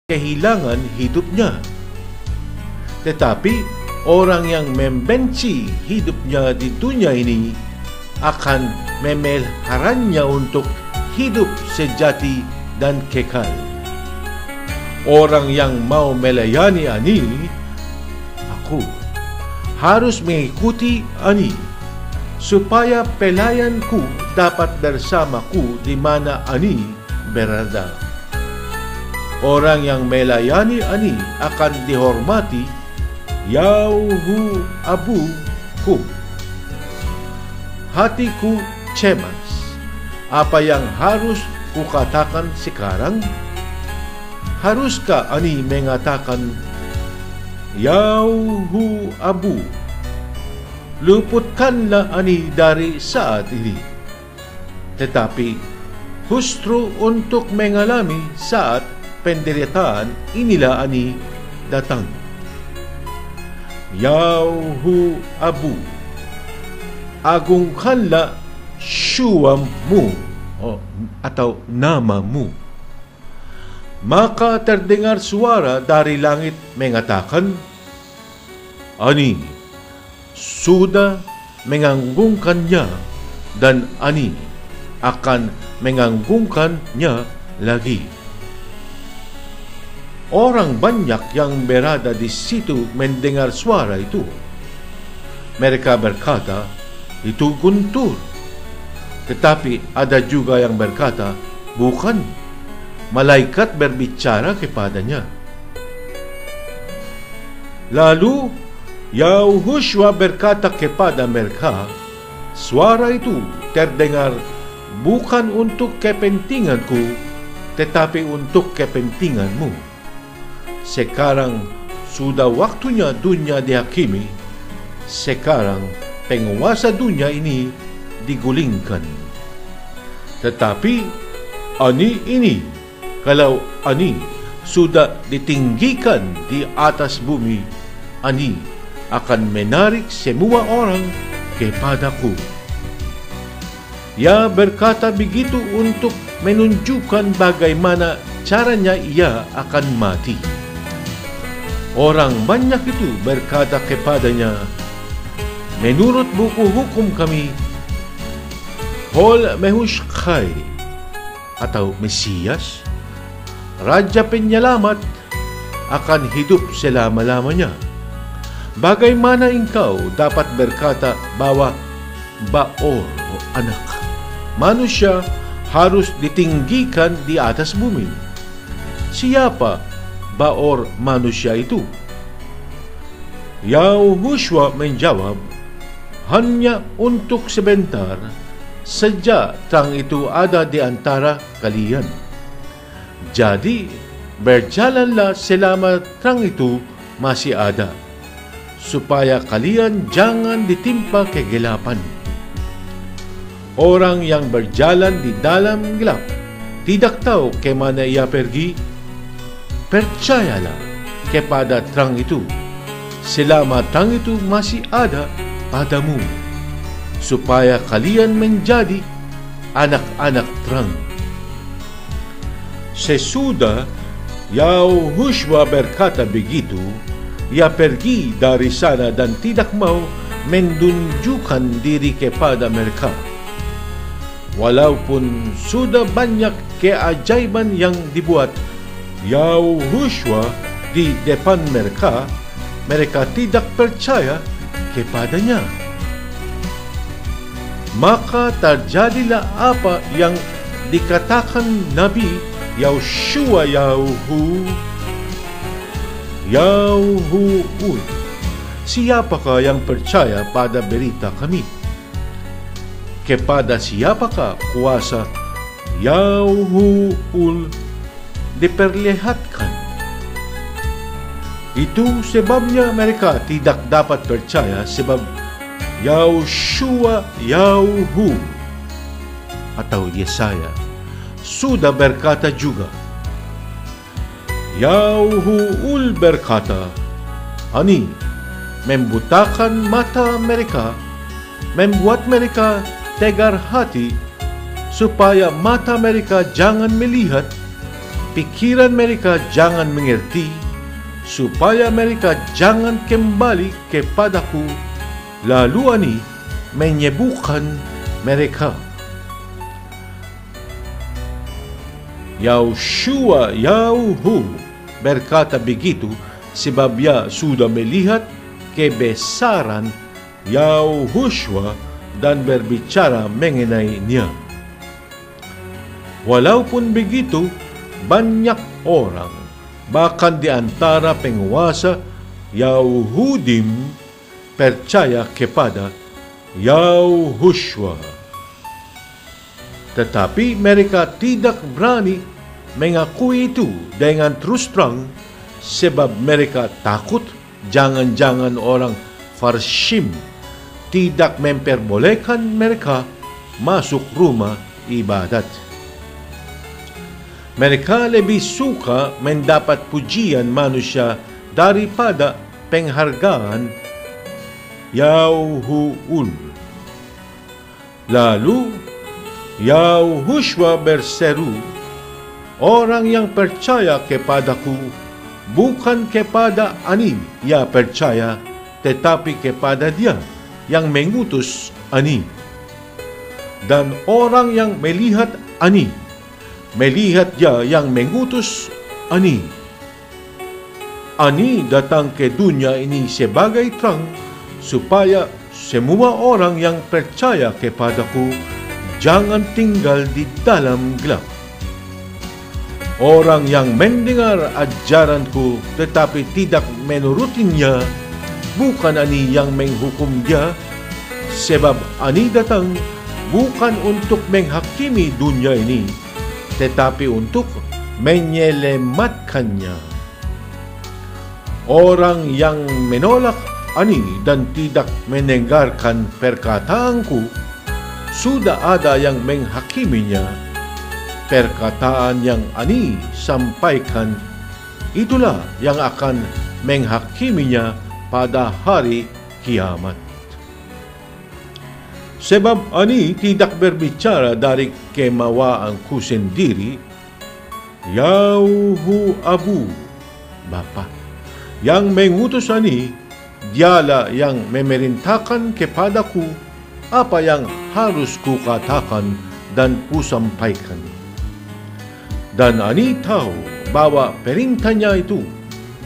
kehilangan hidupnya. Tetapi orang yang membenci hidupnya di dunia ini akan memeliharanya untuk hidup sejati dan kekal. Orang yang mau melayani Ani, aku, harus mengikuti Ani, supaya pelayanku dapat bersamaku di mana Ani berada. Orang yang melayani Ani akan dihormati Yahu Abuku. Hatiku cemas. Apa yang harus kukatakan sekarang? Haruskah Ani mengatakan, Yahu Abu, luputkanlah Ani dari saat ini. Tetapi justru untuk mengalami saat penderitaan inilah Ani datang. Yahu Abu, agungkanlah syuammu atau namamu. Maka terdengar suara dari langit mengatakan, Ani sudah menganggungkannya dan Ani akan menganggungkannya lagi. Orang banyak yang berada di situ mendengar suara itu. Mereka berkata, itu guntur. Tetapi ada juga yang berkata, bukan, malaikat berbicara kepadanya. Lalu Yahushua berkata kepada mereka, suara itu terdengar bukan untuk kepentinganku, tetapi untuk kepentinganmu. Sekarang sudah waktunya dunia dihakimi. Sekarang penguasa dunia ini digulingkan. Tetapi Ani ini, kalau Ani sudah ditinggikan di atas bumi, Ani akan menarik semua orang kepadaku. Ia berkata begitu untuk menunjukkan bagaimana caranya ia akan mati. Orang banyak itu berkata kepadanya, menurut buku hukum kami, Hol Mehushkai atau Mesias, Raja Penyelamat, akan hidup selama-lamanya. Bagaimana engkau dapat berkata bahwa Baor o anak manusia harus ditinggikan di atas bumi? Siapa Baor manusia itu? Yahushua menjawab, hanya untuk sebentar, sejak terang itu ada di antara kalian. Jadi, berjalanlah selama terang itu masih ada, supaya kalian jangan ditimpa kegelapan. Orang yang berjalan di dalam gelap tidak tahu kemana ia pergi. Percayalah kepada terang itu, selama terang itu masih ada padamu, supaya kalian menjadi anak-anak terang. Sesudah Yahushua berkata begitu, ia pergi dari sana dan tidak mau menunjukkan diri kepada mereka. Walaupun sudah banyak keajaiban yang dibuat Yahushua di depan mereka, mereka tidak percaya kepadanya. Maka terjadilah apa yang dikatakan Nabi Yahushua Yahuul. Siapakah yang percaya pada berita kami? Kepada siapakah kuasa Yahuul diperlihatkan? Itu sebabnya mereka tidak dapat percaya, sebab Yahushua Yahu atau Yesaya sudah berkata juga. Yahuul berkata, Ani membutakan mata mereka, membuat mereka tegar hati, supaya mata mereka jangan melihat pikiran mereka jangan mengerti, supaya mereka jangan kembali kepadaku, lalu ani menyembuhkan mereka. Yahu berkata begitu sebab ia sudah melihat kebesaran Yahushua dan berbicara mengenai dia. Walaupun begitu, banyak orang, bahkan di antara penguasa Yahudim, percaya kepada Yahushua. Tetapi mereka tidak berani mengakui itu dengan terus terang, sebab mereka takut jangan-jangan orang Farsim tidak memperbolehkan mereka masuk rumah ibadat. Mereka lebih suka mendapat pujian manusia daripada penghargaan Yahuul. Lalu Yahushua berseru, orang yang percaya kepadaku, bukan kepada ani ia percaya, tetapi kepada dia yang mengutus ani. Dan orang yang melihat ani, melihat dia yang mengutus ani. Ani datang ke dunia ini sebagai terang, supaya semua orang yang percaya kepadaku jangan tinggal di dalam gelap. Orang yang mendengar ajaranku tetapi tidak menurutinya, bukan ani yang menghukum dia, sebab ani datang bukan untuk menghakimi dunia ini, tetapi untuk menyelamatkannya. Orang yang menolak ani dan tidak mendengarkan perkataanku, sudah ada yang menghakiminya. Perkataan yang ani sampaikan, itulah yang akan menghakiminya pada hari kiamat. Sebab ani tidak berbicara dari kemawaanku sendiri, Yahu Abu, Bapa, yang mengutus ani, dialah yang memerintahkan kepadaku apa yang harus kukatakan dan kusampaikan. Dan ani tahu bahwa perintahnya itu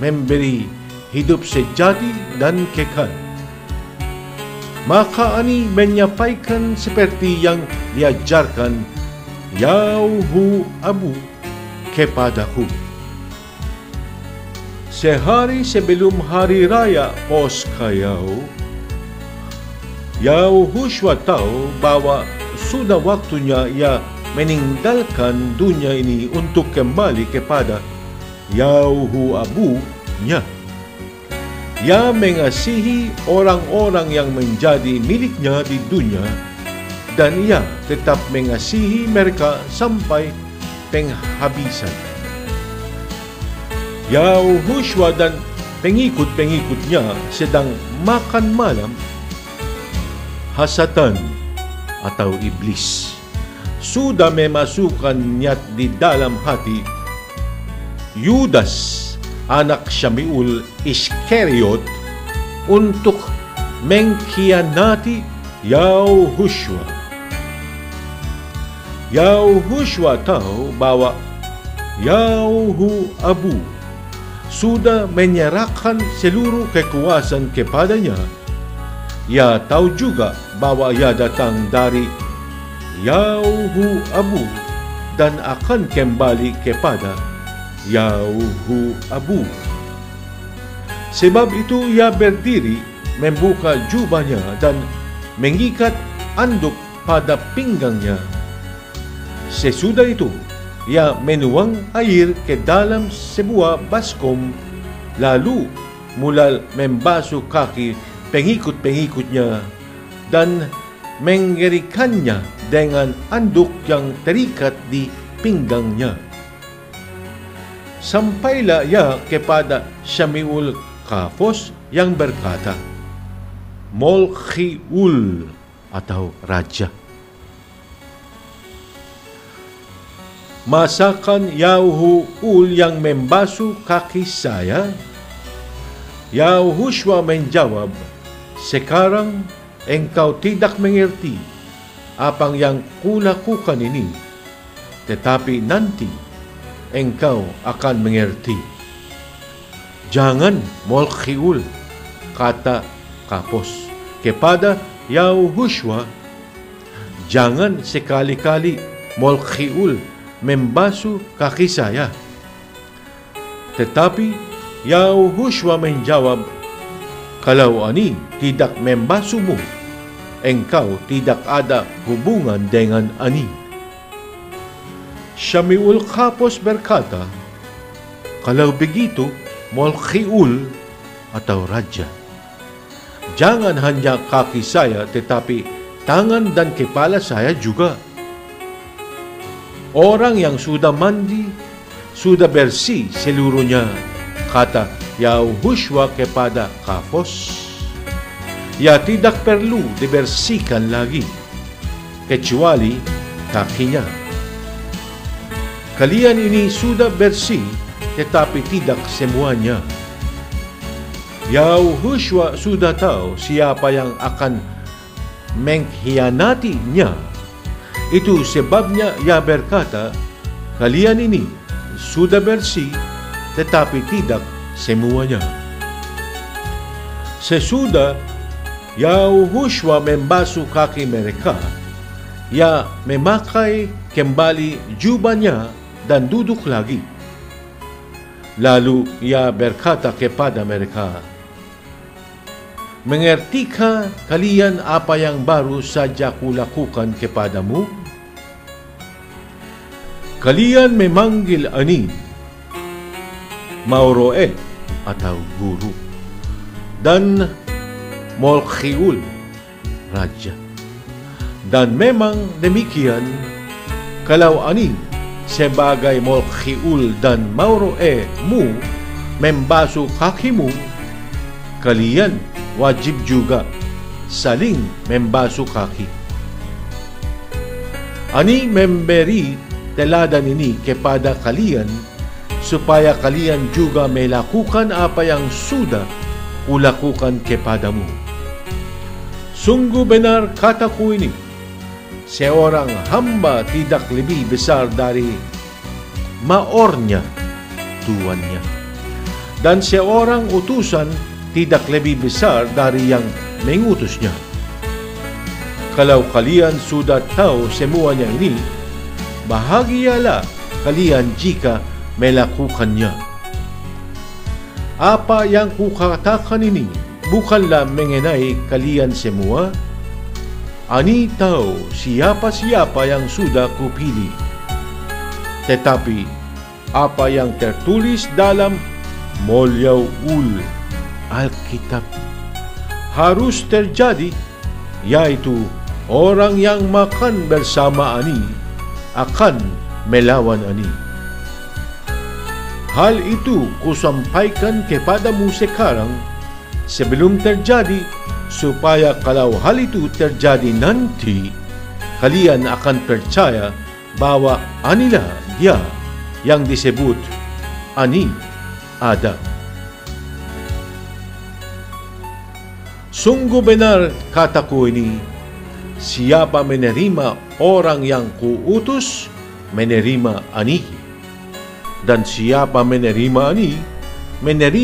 memberi hidup sejati dan kekal. Maka ani menyampaikan seperti yang diajarkan Yahu Abu kepadaku. Sehari sebelum hari raya Paskah, Yahushua tahu bahwa sudah waktunya ia meninggalkan dunia ini untuk kembali kepada Yahu Abu-nya. Ia mengasihi orang-orang yang menjadi miliknya di dunia, dan ia tetap mengasihi mereka sampai penghabisan. Yahushua dan pengikut-pengikutnya sedang makan malam. Hasatan atau iblis sudah memasukkan niat di dalam hati Yudas, anak Syamiul Iskariot, untuk mengkhianati Yahushua. Yahushua tahu bahwa Yahu Abu sudah menyerahkan seluruh kekuasaan kepadanya. Ia tahu juga bahwa ia datang dari Yahu Abu dan akan kembali kepada Yahu Abu. Sebab itu ia berdiri, membuka jubahnya dan mengikat anduk pada pinggangnya. Sesudah itu, ia menuang air ke dalam sebuah baskom, lalu mulai membasuh kaki pengikut-pengikutnya dan menggerikannya dengan anduk yang terikat di pinggangnya. Sampailah ia kepada Syamiul Kafos yang berkata, Molchiul atau Raja. masakan Yahu ul yang membasuh kaki saya? Yahushua menjawab, sekarang engkau tidak mengerti apa yang kulakukan ini, tetapi nanti engkau akan mengerti. Jangan molkhiul, kata Kapos kepada Yahushua, jangan sekali-kali molkhiul membasuh kaki saya. Tetapi Yahushua menjawab, kalau ani tidak membasuhmu, engkau tidak ada hubungan dengan ani. Syamiul Kapos berkata, kalau begitu, molkhiul atau raja, jangan hanya kaki saya, tetapi tangan dan kepala saya juga. Orang yang sudah mandi, sudah bersih seluruhnya, kata Yahushua kepada Kapos. Ya tidak perlu dibersihkan lagi, kecuali kakinya. Kalian ini sudah bersih, tetapi tidak semuanya. Yahushua sudah tahu siapa yang akan mengkhianatinya. Itu sebabnya ia berkata, kalian ini sudah bersih, tetapi tidak semuanya. Sesudah Yahushua membasuh kaki mereka, ia memakai kembali jubahnya dan duduk lagi. Lalu ia berkata kepada mereka, mengertikah kalian apa yang baru saja kulakukan kepadamu? Kalian memanggil ani Mauroe atau guru, dan molkhiul raja. Dan memang demikian, kalau ani sebagai molkhiul dan Mauroe mu membasuh kakimu, kalian wajib juga saling membasuh kaki. Ani memberi teladan ini kepada kalian, supaya kalian juga melakukan apa yang sudah kulakukan kepadamu. Sungguh benar kataku ini, seorang hamba tidak lebih besar dari maornya, tuannya, dan seorang utusan tidak lebih besar dari yang mengutusnya. Kalau kalian sudah tahu semuanya ini, bahagialah kalian jika melakukannya. Apa yang kukatakan ini bukanlah mengenai kalian semua. Ani tahu siapa-siapa yang sudah kupilih. Tetapi apa yang tertulis dalam Molyaul Alkitab harus terjadi, yaitu orang yang makan bersama ani akan melawan ani. Hal itu kusampaikan kepadamu sekarang sebelum terjadi, supaya kalau hal itu terjadi nanti, kalian akan percaya bahwa anilah dia yang disebut ani ada. Sungguh benar kataku ini, siapa menerima orang yang kuutus, menerima ani. Dan siapa menerima ani, menerima